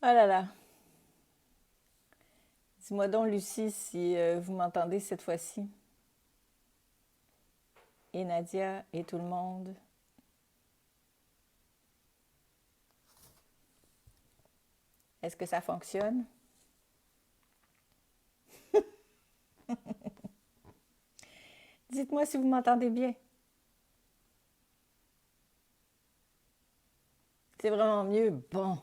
Ah là là. Dis-moi donc, Lucie, si vous m'entendez cette fois-ci. Et Nadia et tout le monde. Est-ce que ça fonctionne? Dites-moi si vous m'entendez bien. C'est vraiment mieux. Bon.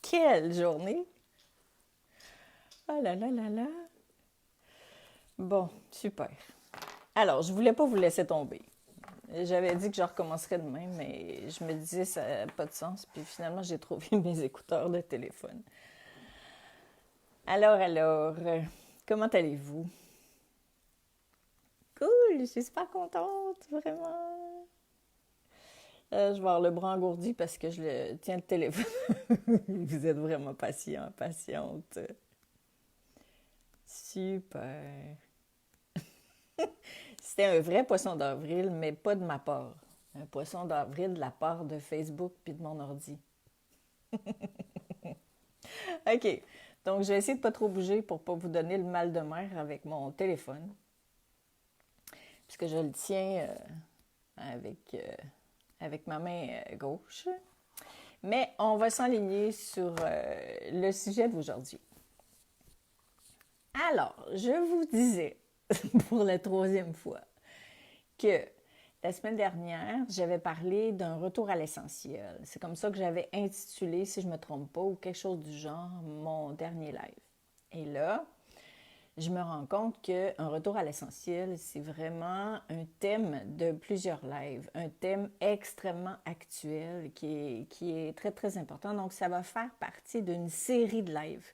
Quelle journée! Ah là là là là. Bon, super. Alors, je voulais pas vous laisser tomber. J'avais dit que je recommencerais demain, mais je me disais ça n'a pas de sens. Puis finalement, j'ai trouvé mes écouteurs de téléphone. Alors, comment allez-vous? Cool, je suis super contente, vraiment. Je vais avoir le bras engourdi parce que tiens le téléphone. Vous êtes vraiment patient, patiente. Super. C'était un vrai poisson d'avril, mais pas de ma part. Un poisson d'avril de la part de Facebook puis de mon ordi. OK. Donc, je vais essayer de pas trop bouger pour pas vous donner le mal de mer avec mon téléphone, puisque je le tiens avec, avec ma main gauche. Mais on va s'enligner sur le sujet d'aujourd'hui. Alors, je vous disais, pour la troisième fois, que la semaine dernière, j'avais parlé d'un retour à l'essentiel. C'est comme ça que j'avais intitulé, si je ne me trompe pas, ou quelque chose du genre, mon dernier live. Et là, je me rends compte qu'un retour à l'essentiel, c'est vraiment un thème de plusieurs lives, un thème extrêmement actuel qui est très, très important. Donc, ça va faire partie d'une série de lives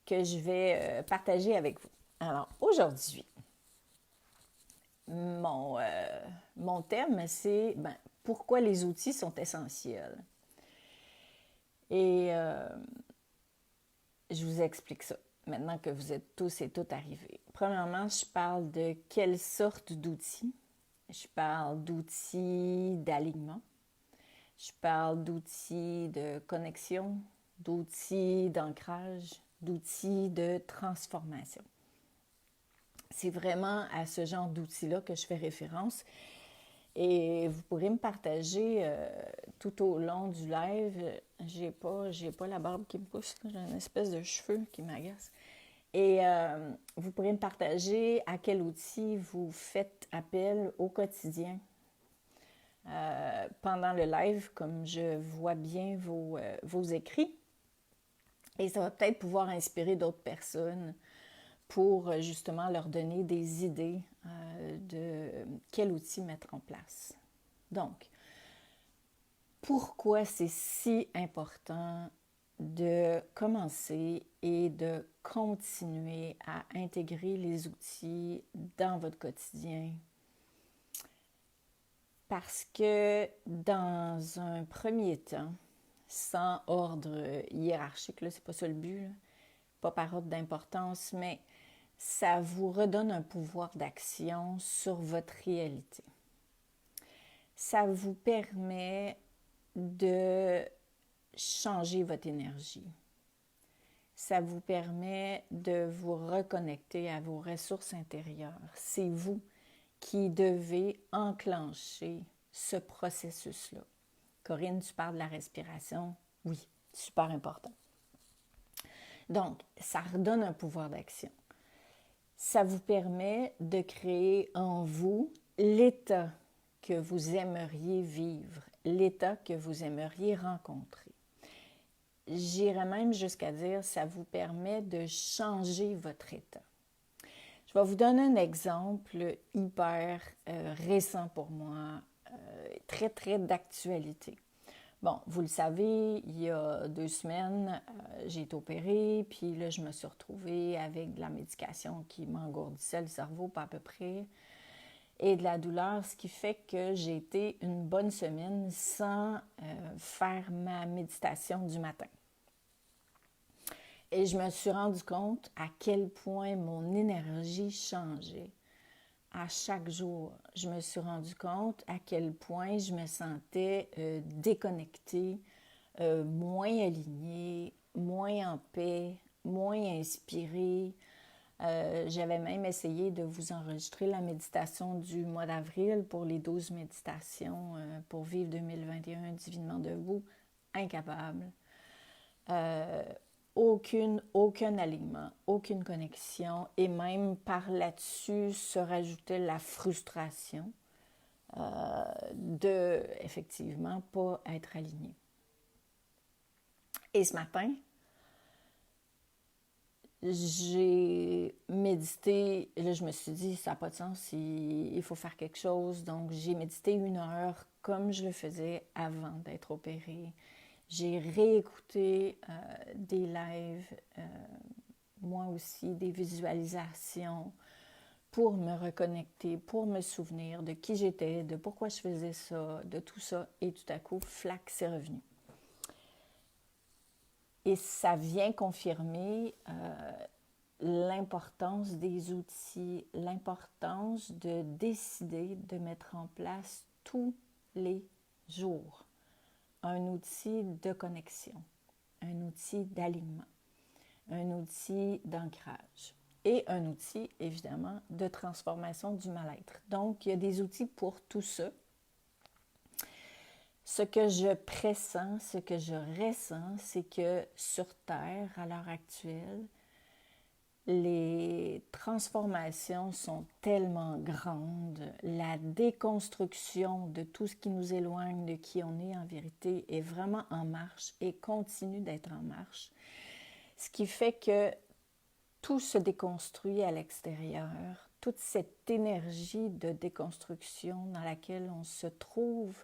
que je vais partager avec vous. Alors, aujourd'hui, mon, euh, mon thème, c'est pourquoi les outils sont essentiels. Et je vous explique ça maintenant que vous êtes tous et toutes arrivés. Premièrement, je parle de quelle sorte d'outils. Je parle d'outils d'alignement. Je parle d'outils de connexion, d'outils d'ancrage, d'outils de transformation. C'est vraiment à ce genre d'outils-là que je fais référence. Et vous pourrez me partager tout au long du live. J'ai pas la barbe qui me pousse, j'ai une espèce de cheveu qui m'agace. Et vous pourrez me partager à quel outil vous faites appel au quotidien pendant le live, comme je vois bien vos écrits. Et ça va peut-être pouvoir inspirer d'autres personnes pour justement leur donner des idées de quel outil mettre en place. Donc, pourquoi c'est si important de commencer et de continuer à intégrer les outils dans votre quotidien? Parce que dans un premier temps, sans ordre hiérarchique, là, c'est pas ça le but, là, pas par ordre d'importance, mais ça vous redonne un pouvoir d'action sur votre réalité. Ça vous permet de changer votre énergie. Ça vous permet de vous reconnecter à vos ressources intérieures. C'est vous qui devez enclencher ce processus-là. Corinne, tu parles de la respiration. Oui, super important. Donc, ça redonne un pouvoir d'action. Ça vous permet de créer en vous l'état que vous aimeriez vivre, l'état que vous aimeriez rencontrer. J'irais même jusqu'à dire ça vous permet de changer votre état. Je vais vous donner un exemple hyper récent pour moi, très, très d'actualité. Bon, vous le savez, il y a 2 semaines, j'ai été opérée, puis là, je me suis retrouvée avec de la médication qui m'engourdissait le cerveau, pas à peu près, et de la douleur, ce qui fait que j'ai été une bonne semaine sans faire ma méditation du matin. Et je me suis rendu compte à quel point mon énergie changeait à chaque jour. Je me suis rendu compte à quel point je me sentais déconnectée, moins alignée, moins en paix, moins inspirée. J'avais même essayé de vous enregistrer la méditation du mois d'avril pour les 12 méditations pour vivre 2021 divinement debout. Incapable. Aucun alignement, aucune connexion, et même par là-dessus se rajoutait la frustration de, effectivement, pas être aligné. Et ce matin, j'ai médité, et là je me suis dit, ça n'a pas de sens, il faut faire quelque chose. Donc j'ai médité 1 heure comme je le faisais avant d'être opérée. J'ai réécouté des lives, moi aussi, des visualisations pour me reconnecter, pour me souvenir de qui j'étais, de pourquoi je faisais ça, de tout ça. Et tout à coup, flac, c'est revenu. Et ça vient confirmer l'importance des outils, l'importance de décider de mettre en place tous les jours un outil de connexion, un outil d'alignement, un outil d'ancrage et un outil, évidemment, de transformation du mal-être. Donc, il y a des outils pour tout ça. Ce que je pressens, ce que je ressens, c'est que sur Terre, à l'heure actuelle, les transformations sont tellement grandes, la déconstruction de tout ce qui nous éloigne de qui on est en vérité est vraiment en marche et continue d'être en marche. Ce qui fait que tout se déconstruit à l'extérieur, toute cette énergie de déconstruction dans laquelle on se trouve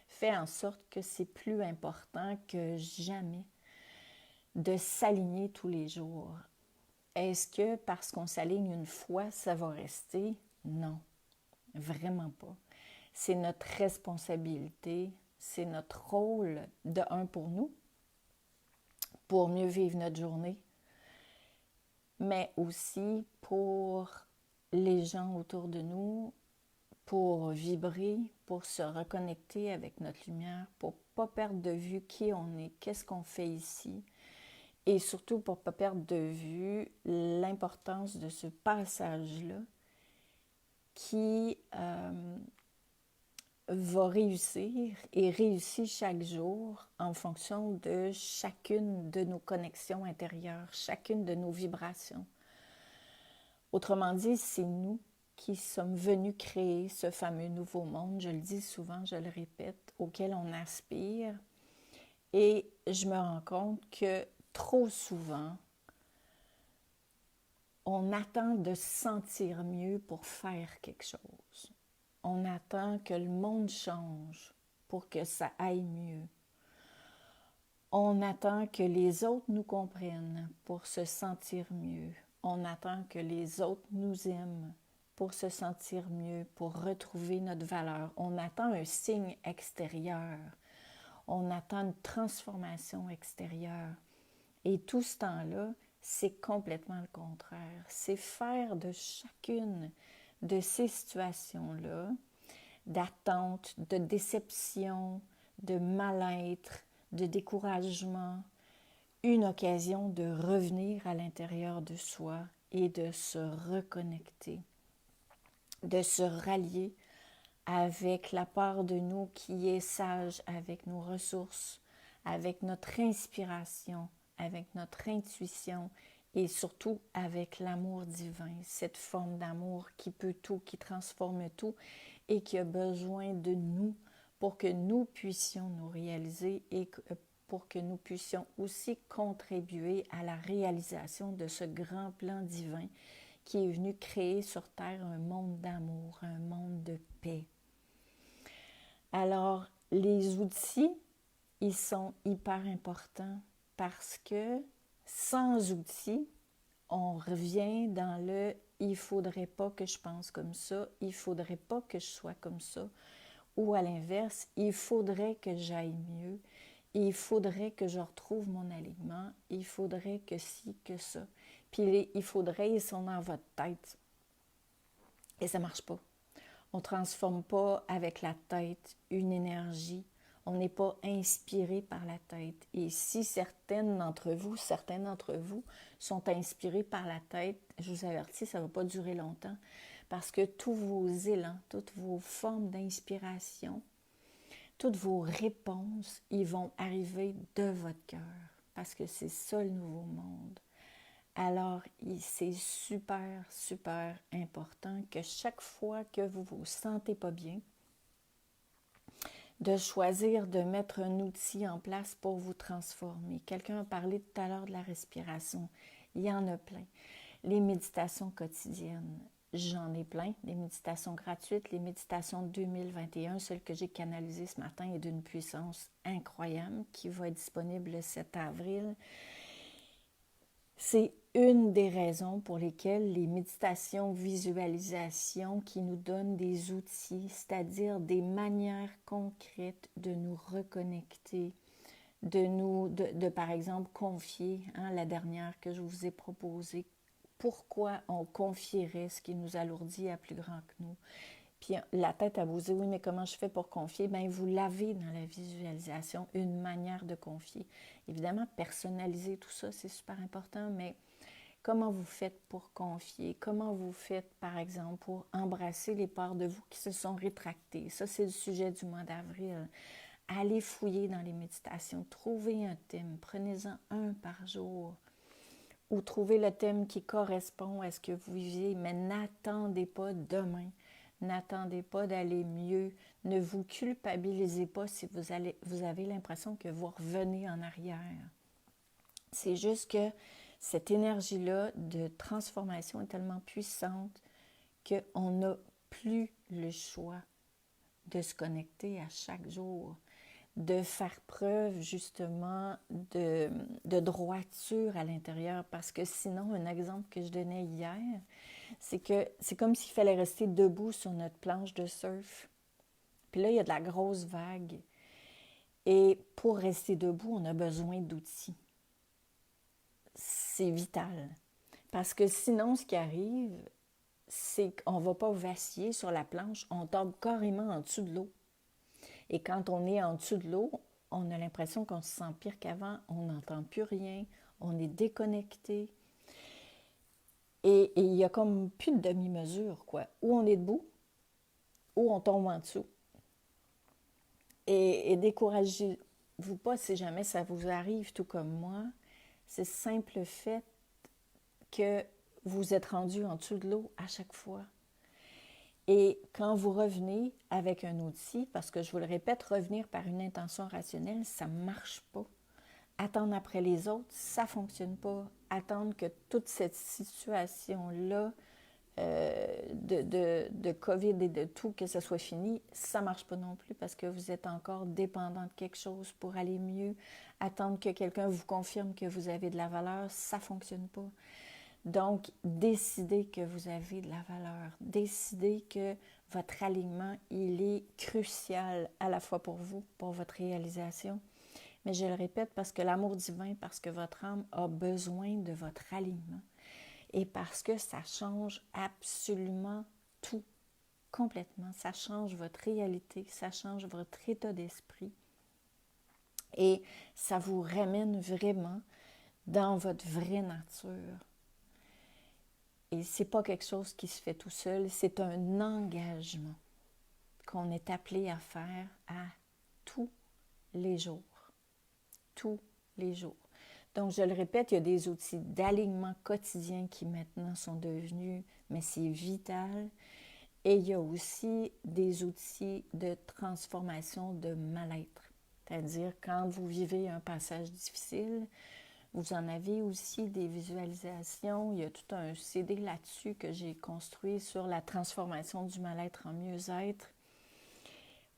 fait en sorte que c'est plus important que jamais de s'aligner tous les jours. Est-ce que parce qu'on s'aligne une fois, ça va rester? Non, vraiment pas. C'est notre responsabilité, c'est notre rôle de un pour nous, pour mieux vivre notre journée, mais aussi pour les gens autour de nous, pour vibrer, pour se reconnecter avec notre lumière, pour ne pas perdre de vue qui on est, qu'est-ce qu'on fait ici, et surtout pour ne pas perdre de vue l'importance de ce passage-là qui va réussir et réussit chaque jour en fonction de chacune de nos connexions intérieures, chacune de nos vibrations. Autrement dit, c'est nous qui sommes venus créer ce fameux nouveau monde, je le dis souvent, je le répète, auquel on aspire. Et je me rends compte que trop souvent, on attend de se sentir mieux pour faire quelque chose. On attend que le monde change pour que ça aille mieux. On attend que les autres nous comprennent pour se sentir mieux. On attend que les autres nous aiment pour se sentir mieux, pour retrouver notre valeur. On attend un signe extérieur. On attend une transformation extérieure. Et tout ce temps-là, c'est complètement le contraire. C'est faire de chacune de ces situations-là, d'attente, de déception, de mal-être, de découragement, une occasion de revenir à l'intérieur de soi et de se reconnecter, de se rallier avec la part de nous qui est sage, avec nos ressources, avec notre inspiration, avec notre intuition et surtout avec l'amour divin, cette forme d'amour qui peut tout, qui transforme tout et qui a besoin de nous pour que nous puissions nous réaliser et pour que nous puissions aussi contribuer à la réalisation de ce grand plan divin qui est venu créer sur Terre un monde d'amour, un monde de paix. Alors, les outils, ils sont hyper importants parce que sans outils, on revient dans le « il ne faudrait pas que je pense comme ça »,« il ne faudrait pas que je sois comme ça », ou à l'inverse, « il faudrait que j'aille mieux », « il faudrait que je retrouve mon alignement »,« il faudrait que ci, que ça ». Puis les « il faudrait », ils sont dans votre tête. Et ça ne marche pas. On ne transforme pas avec la tête une énergie. On n'est pas inspiré par la tête. Et si certains d'entre vous sont inspirés par la tête, je vous avertis, ça ne va pas durer longtemps. Parce que tous vos élans, toutes vos formes d'inspiration, toutes vos réponses, ils vont arriver de votre cœur. Parce que c'est ça le nouveau monde. Alors, c'est super, super important que chaque fois que vous ne vous sentez pas bien, de choisir de mettre un outil en place pour vous transformer. Quelqu'un a parlé tout à l'heure de la respiration. Il y en a plein. Les méditations quotidiennes, j'en ai plein. Les méditations gratuites, les méditations 2021, celle que j'ai canalisée ce matin est d'une puissance incroyable qui va être disponible le 7 avril. C'est une des raisons pour lesquelles les méditations visualisation qui nous donnent des outils, c'est-à-dire des manières concrètes de nous reconnecter, de par exemple confier, la dernière que je vous ai proposée, pourquoi on confierait ce qui nous alourdit à plus grand que nous. Puis la tête à vous dire, oui, mais comment je fais pour confier? Bien, vous l'avez dans la visualisation, une manière de confier. Évidemment, personnaliser tout ça, c'est super important, mais comment vous faites pour confier? Comment vous faites, par exemple, pour embrasser les parts de vous qui se sont rétractées? Ça, c'est le sujet du mois d'avril. Allez fouiller dans les méditations, trouvez un thème, prenez-en un par jour. Ou trouvez le thème qui correspond à ce que vous vivez, mais n'attendez pas demain. N'attendez pas d'aller mieux. Ne vous culpabilisez pas si vous avez l'impression que vous revenez en arrière. C'est juste que cette énergie-là de transformation est tellement puissante qu'on n'a plus le choix de se connecter à chaque jour, de faire preuve justement de droiture à l'intérieur. Parce que sinon, un exemple que je donnais hier, c'est que c'est comme s'il fallait rester debout sur notre planche de surf. Puis là, il y a de la grosse vague. Et pour rester debout, on a besoin d'outils. C'est vital. Parce que sinon, ce qui arrive, c'est qu'on ne va pas vaciller sur la planche, on tombe carrément en dessous de l'eau. Et quand on est en dessous de l'eau, on a l'impression qu'on se sent pire qu'avant, on n'entend plus rien, on est déconnecté. Et il y a comme plus de demi-mesure, quoi. Ou on est debout, ou on tombe en dessous. Et découragez-vous pas si jamais ça vous arrive, tout comme moi. C'est simple fait que vous êtes rendu en dessous de l'eau à chaque fois. Et quand vous revenez avec un outil, parce que je vous le répète, revenir par une intention rationnelle, ça ne marche pas. Attendre après les autres, ça ne fonctionne pas. Attendre que toute cette situation-là de COVID et de tout, que ça soit fini, ça ne marche pas non plus parce que vous êtes encore dépendant de quelque chose pour aller mieux. Attendre que quelqu'un vous confirme que vous avez de la valeur, ça ne fonctionne pas. Donc, décidez que vous avez de la valeur. Décidez que votre alignement, il est crucial à la fois pour vous, pour votre réalisation. Mais je le répète parce que l'amour divin, parce que votre âme a besoin de votre alignement et parce que ça change absolument tout, complètement. Ça change votre réalité, ça change votre état d'esprit et ça vous ramène vraiment dans votre vraie nature. Et ce n'est pas quelque chose qui se fait tout seul, c'est un engagement qu'on est appelé à faire à tous les jours. Tous les jours. Donc, je le répète, il y a des outils d'alignement quotidien qui maintenant sont devenus, mais c'est vital. Et il y a aussi des outils de transformation de mal-être. C'est-à-dire, quand vous vivez un passage difficile, vous en avez aussi des visualisations. Il y a tout un CD là-dessus que j'ai construit sur la transformation du mal-être en mieux-être.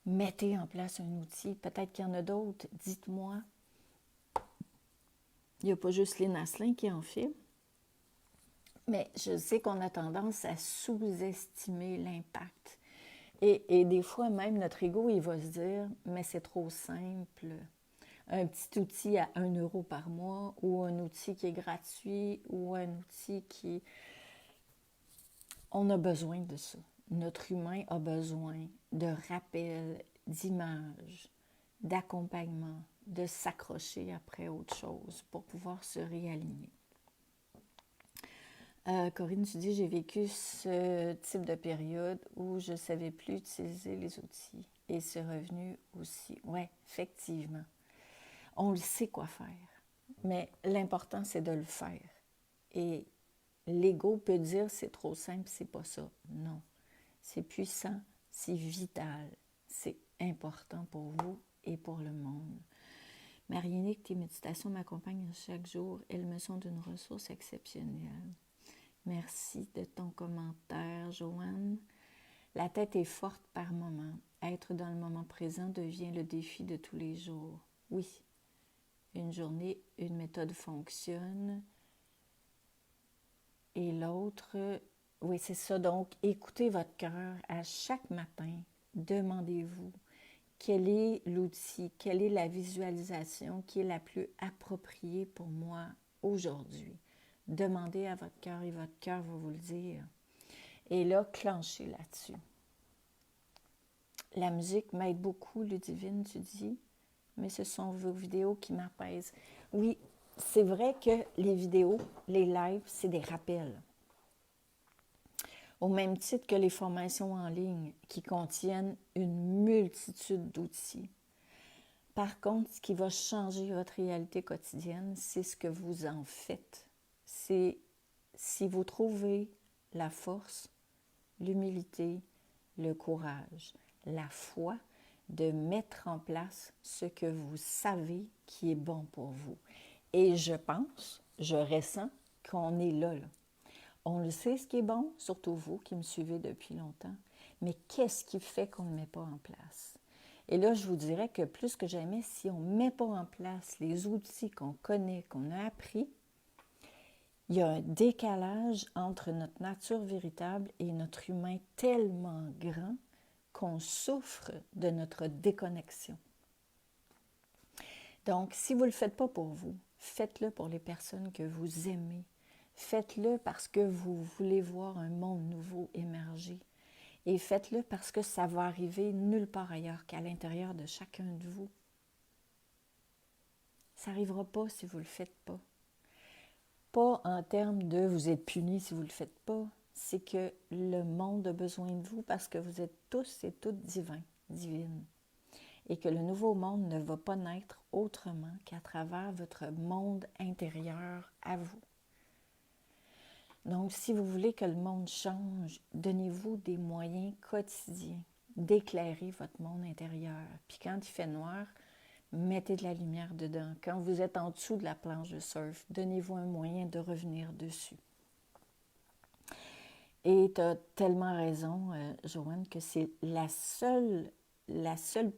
Mettez en place un outil. Peut-être qu'il y en a d'autres. Dites-moi. Il n'y a pas juste Lynn Asselin qui en fait. Mais je sais qu'on a tendance à sous-estimer l'impact. Et des fois, même notre ego, il va se dire, mais c'est trop simple. Un petit outil à 1 euro par mois ou un outil qui est gratuit ou un outil qui... On a besoin de ça. Notre humain a besoin de rappels, d'images, d'accompagnement, de s'accrocher après autre chose pour pouvoir se réaligner. Corinne, tu dis, j'ai vécu ce type de période où je ne savais plus utiliser les outils et c'est revenu aussi. Oui, effectivement. On le sait quoi faire, mais l'important, c'est de le faire. Et l'ego peut dire c'est trop simple, c'est pas ça. Non, c'est puissant, c'est vital, c'est important pour vous et pour le monde. Marianique, tes méditations m'accompagnent chaque jour. Elles me sont d'une ressource exceptionnelle. Merci de ton commentaire, Joanne. La tête est forte par moments. Être dans le moment présent devient le défi de tous les jours. Oui, une journée, une méthode fonctionne et l'autre, oui, c'est ça. Donc, écoutez votre cœur à chaque matin. Demandez-vous quel est l'outil, quelle est la visualisation qui est la plus appropriée pour moi aujourd'hui. Demandez à votre cœur et votre cœur va vous le dire. Et là, clenchez là-dessus. La musique m'aide beaucoup, Ludivine, tu dis, mais ce sont vos vidéos qui m'apaisent. Oui, c'est vrai que les vidéos, les lives, c'est des rappels. Au même titre que les formations en ligne qui contiennent une multitude d'outils. Par contre, ce qui va changer votre réalité quotidienne, c'est ce que vous en faites. C'est si vous trouvez la force, l'humilité, le courage, la foi de mettre en place ce que vous savez qui est bon pour vous. Et je pense, je ressens qu'on est là. On le sait ce qui est bon, surtout vous qui me suivez depuis longtemps, mais qu'est-ce qui fait qu'on ne le met pas en place? Et là, je vous dirais que plus que jamais, si on ne met pas en place les outils qu'on connaît, qu'on a appris, il y a un décalage entre notre nature véritable et notre humain tellement grand qu'on souffre de notre déconnexion. Donc, si vous ne le faites pas pour vous, faites-le pour les personnes que vous aimez. Faites-le parce que vous voulez voir un monde nouveau émerger. Et faites-le parce que ça va arriver nulle part ailleurs qu'à l'intérieur de chacun de vous. Ça n'arrivera pas si vous ne le faites pas. Pas en termes de vous êtes puni si vous ne le faites pas. C'est que le monde a besoin de vous parce que vous êtes tous et toutes divins, divines. Et que le nouveau monde ne va pas naître autrement qu'à travers votre monde intérieur à vous. Donc, si vous voulez que le monde change, donnez-vous des moyens quotidiens d'éclairer votre monde intérieur. Puis quand il fait noir, mettez de la lumière dedans. Quand vous êtes en dessous de la planche de surf, donnez-vous un moyen de revenir dessus. Et tu as tellement raison, Joanne, que c'est la seule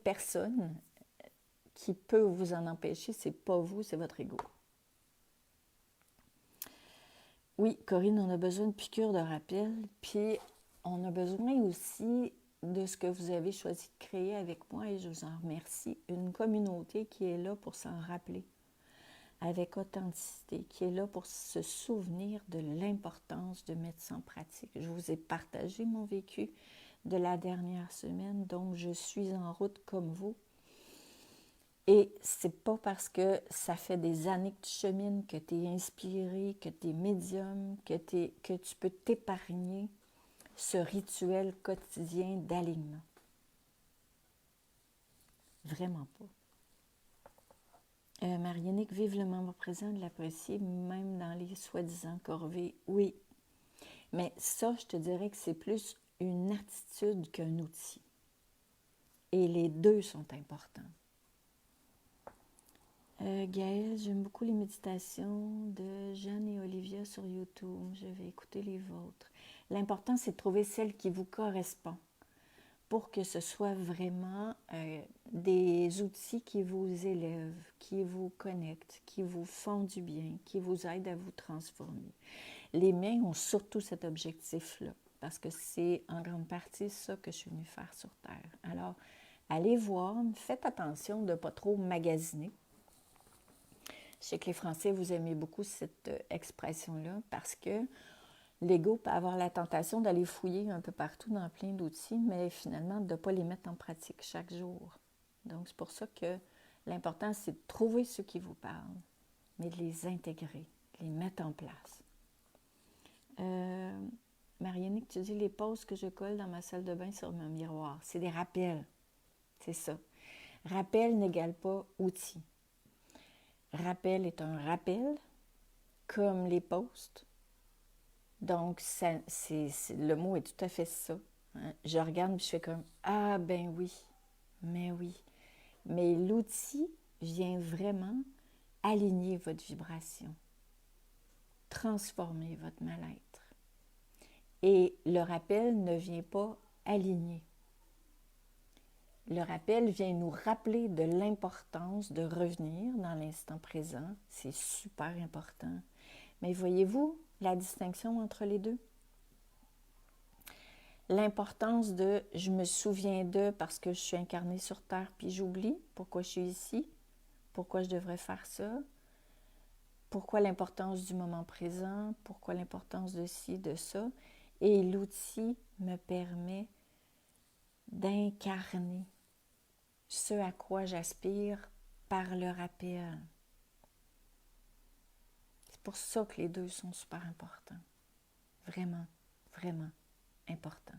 personne qui peut vous en empêcher, c'est pas vous, c'est votre ego. Oui, Corinne, on a besoin de piqûres de rappel, puis on a besoin aussi de ce que vous avez choisi de créer avec moi, et je vous en remercie, une communauté qui est là pour s'en rappeler, avec authenticité, qui est là pour se souvenir de l'importance de mettre ça en pratique. Je vous ai partagé mon vécu de la dernière semaine, donc je suis en route comme vous. Et c'est pas parce que ça fait des années que tu chemines, que tu es inspiré, que tu es médium, que tu peux t'épargner ce rituel quotidien d'alignement. Vraiment pas. Marianique, vive le moment présent, de l'apprécier, même dans les soi-disant corvées. Oui, mais ça, je te dirais que c'est plus une attitude qu'un outil. Et les deux sont importants. Gaëlle, j'aime beaucoup les méditations de Jeanne et Olivia sur YouTube. Je vais écouter les vôtres. L'important, c'est de trouver celle qui vous correspond pour que ce soit vraiment des outils qui vous élèvent, qui vous connectent, qui vous font du bien, qui vous aident à vous transformer. Les miens ont surtout cet objectif-là, parce que c'est en grande partie ça que je suis venue faire sur Terre. Alors, allez voir, faites attention de ne pas trop magasiner. Je sais que les Français, vous aimez beaucoup cette expression-là parce que l'ego peut avoir la tentation d'aller fouiller un peu partout dans plein d'outils, mais finalement de ne pas les mettre en pratique chaque jour. Donc, c'est pour ça que l'important, c'est de trouver ceux qui vous parlent, mais de les intégrer, de les mettre en place. Marianique, tu dis les pauses que je colle dans ma salle de bain sur mon miroir. C'est des rappels. C'est ça. Rappel n'égale pas outil. Rappel est un rappel, comme les posts. Donc, le mot est tout à fait ça. Hein. Je regarde et je fais comme « Ah, ben oui, mais oui ». Mais l'outil vient vraiment aligner votre vibration, transformer votre mal-être. Et le rappel ne vient pas aligner. Le rappel vient nous rappeler de l'importance de revenir dans l'instant présent. C'est super important. Mais voyez-vous la distinction entre les deux? L'importance de « je me souviens de parce que je suis incarnée sur Terre puis j'oublie pourquoi je suis ici, pourquoi je devrais faire ça, pourquoi l'importance du moment présent, pourquoi l'importance de ci, de ça. » Et l'outil me permet d'incarner ce à quoi j'aspire par le rappel. C'est pour ça que les deux sont super importants. Vraiment, vraiment importants.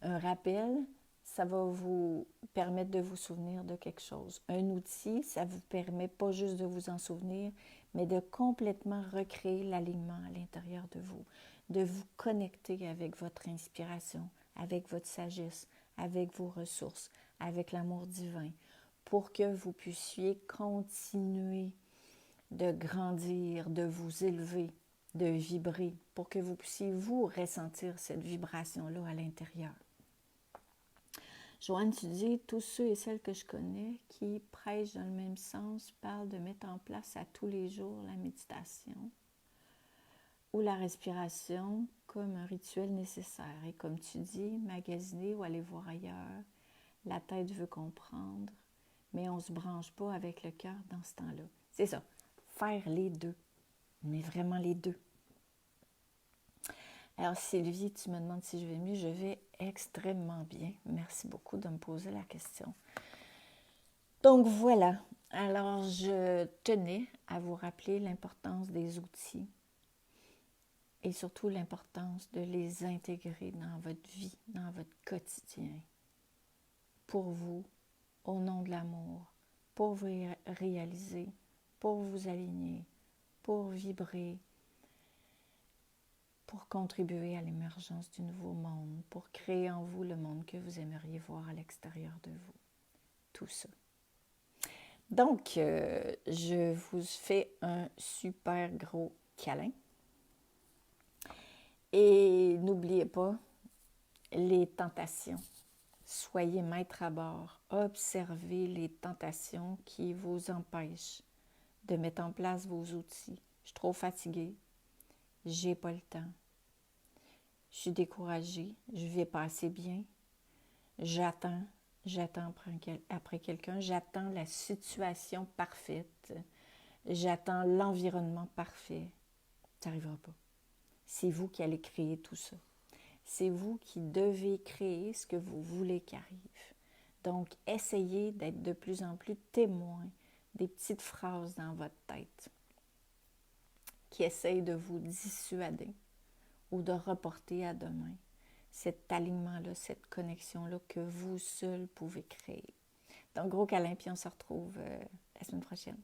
Un rappel, ça va vous permettre de vous souvenir de quelque chose. Un outil, ça vous permet pas juste de vous en souvenir, mais de complètement recréer l'alignement à l'intérieur de vous, de vous connecter avec votre inspiration, avec votre sagesse, avec vos ressources, avec l'amour divin, pour que vous puissiez continuer de grandir, de vous élever, de vibrer, pour que vous puissiez vous ressentir cette vibration-là à l'intérieur. Joanne, tu dis, tous ceux et celles que je connais qui prêchent dans le même sens parlent de mettre en place à tous les jours la méditation ou la respiration comme un rituel nécessaire. Et comme tu dis, magasiner ou aller voir ailleurs, la tête veut comprendre, mais on ne se branche pas avec le cœur dans ce temps-là. C'est ça, faire les deux, mais vraiment les deux. Alors Sylvie, tu me demandes si je vais mieux. Je vais extrêmement bien. Merci beaucoup de me poser la question. Donc voilà. Alors je tenais à vous rappeler l'importance des outils et surtout l'importance de les intégrer dans votre vie, dans votre quotidien. Pour vous, au nom de l'amour, pour vous réaliser, pour vous aligner, pour vibrer, pour contribuer à l'émergence du nouveau monde, pour créer en vous le monde que vous aimeriez voir à l'extérieur de vous. Tout ça. Donc, je vous fais un super gros câlin. Et n'oubliez pas les tentations. Soyez maître à bord. Observez les tentations qui vous empêchent de mettre en place vos outils. Je suis trop fatiguée. J'ai pas le temps. Je suis découragée. Je vais pas assez bien. J'attends après quelqu'un. J'attends la situation parfaite. J'attends l'environnement parfait. Ça n'arrivera pas. C'est vous qui allez créer tout ça. C'est vous qui devez créer ce que vous voulez qu'il arrive. Donc, essayez d'être de plus en plus témoin des petites phrases dans votre tête qui essayent de vous dissuader ou de reporter à demain cet alignement-là, cette connexion-là que vous seul pouvez créer. Donc, gros câlin, puis on se retrouve la semaine prochaine.